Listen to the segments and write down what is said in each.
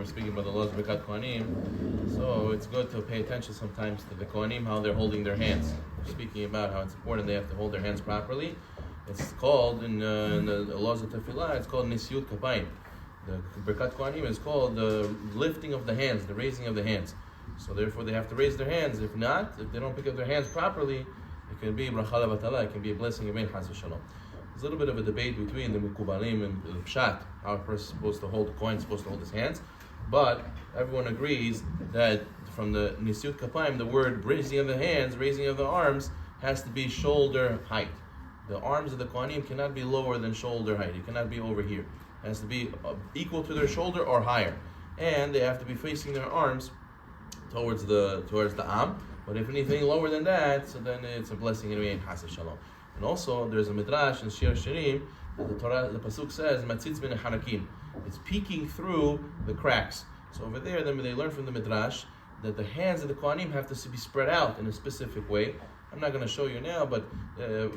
We're speaking about the laws of Birkat Kohanim, so it's good to pay attention sometimes to the Kohanim, how they're holding their hands. We're speaking about how it's important they have to hold their hands properly. It's called, in the laws of Tefillah, it's called Nisyut Kapayim. The Birkat Kohanim is called the lifting of the hands, the raising of the hands. So therefore they have to raise their hands. If not, if they don't pick up their hands properly, it can be bracha levatala, it can be a blessing of Chas v'Shalom. There's a little bit of a debate between the Mekubalim and the Pshat, how a person is supposed to hold the coin, supposed to hold his hands. But everyone agrees that from the Nisyut Kapayim, the word raising of the hands, raising of the arms, has to be shoulder height. The arms of the Kohanim cannot be lower than shoulder height. It cannot be over here. It has to be equal to their shoulder or higher. And they have to be facing their arms towards the Am. But if anything lower than that, so then it's a blessing in Chas v'Shalom. And also, there's a midrash in Shir Shirim that the pasuk says, "Matzitz min harakim." It's peeking through the cracks. So over there, then they learn from the midrash that the hands of the Kohanim have to be spread out in a specific way. I'm not going to show you now, but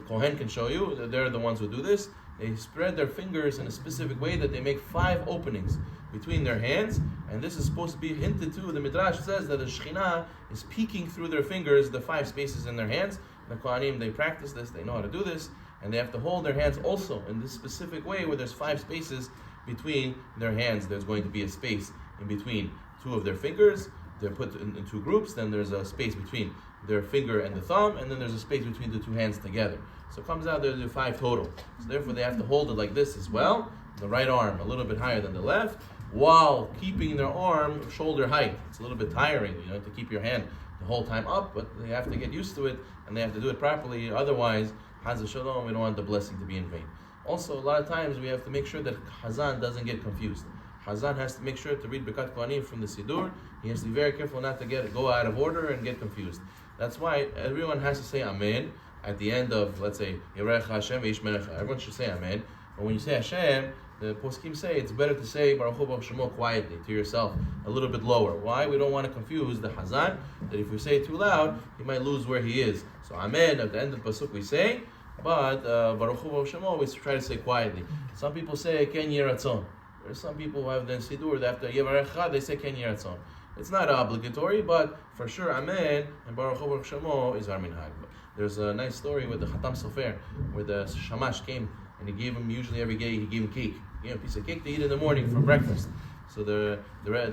Kohen can show you. They're the ones who do this. They spread their fingers in a specific way that they make 5 openings between their hands, and this is supposed to be hinted to. The midrash says that the Shekhinah is peeking through their fingers, the 5 spaces in their hands. The Kohanim, they practice this, they know how to do this, and they have to hold their hands also in this specific way where there's 5 spaces between their hands. There's going to be a space in between 2 of their fingers. They're put in 2 groups, then there's a space between their finger and the thumb, and then there's a space between the 2 hands together. So it comes out there's 5 total. So therefore they have to hold it like this as well, the right arm a little bit higher than the left, while keeping their arm shoulder height. It's a little bit tiring, to keep your hand the whole time up, but they have to get used to it, and they have to do it properly. Otherwise, Chas v'Shalom, we don't want the blessing to be in vain. Also, a lot of times we have to make sure that Hazan doesn't get confused. Hazan has to make sure to read Birkat Kohanim from the Sidur. He has to be very careful not to go out of order and get confused. That's why everyone has to say Amen at the end of, let's say, Yirecha Hashem v'Yishmerecha. Everyone should say Amen. But when you say Hashem, the poskim say it's better to say Baruch Hu Baruch Shemo quietly to yourself, a little bit lower. Why? We don't want to confuse the Hazan, that if we say it too loud, he might lose where he is. So Amen, at the end of the pasuk we say, but Baruch Hu Baruch Shemo we try to say quietly. Some people say Ken Yiratzon. There's some people who have the Sidur that after Yevarecha they say Ken Yiratzon. It's not obligatory, but for sure Amen and Baruch Hu Baruch Shemo is our minhag. There's a nice story with the Khatam Sofer, where the Shamash came and he gave him, usually every day he gave him cake. He gave him a piece of cake to eat in the morning for breakfast. So the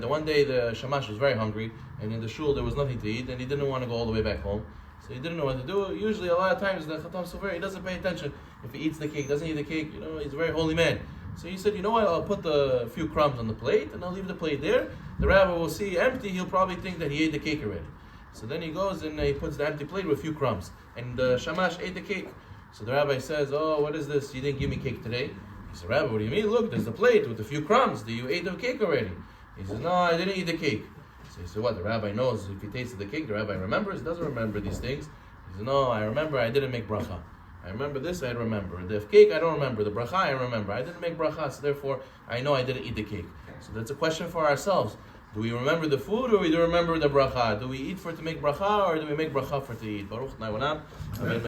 one day the Shamash was very hungry, and in the shul there was nothing to eat, and he didn't want to go all the way back home. So he didn't know what to do. Usually a lot of times the Khatam Sofer, he doesn't pay attention. If he eats the cake, doesn't eat the cake, he's a very holy man. So he said, what, I'll put a few crumbs on the plate, and I'll leave the plate there. The rabbi will see empty, he'll probably think that he ate the cake already. So then he goes and he puts the empty plate with a few crumbs. And the Shamash ate the cake. So the rabbi says, oh, what is this? You didn't give me cake today? He said, Rabbi, what do you mean? Look, there's the plate with a few crumbs. You ate the cake already. He says, no, I didn't eat the cake. So he said, what? The rabbi knows if he tasted the cake, the rabbi remembers? He doesn't remember these things. He said, no, I remember I didn't make bracha. I remember this, I remember. The cake, I don't remember. The bracha, I remember. I didn't make bracha, so therefore I know I didn't eat the cake. So that's a question for ourselves. Do we remember the food, or do we remember the bracha? Do we eat for to make bracha, or do we make bracha for to eat? Baruch Na'i Olam. Amen.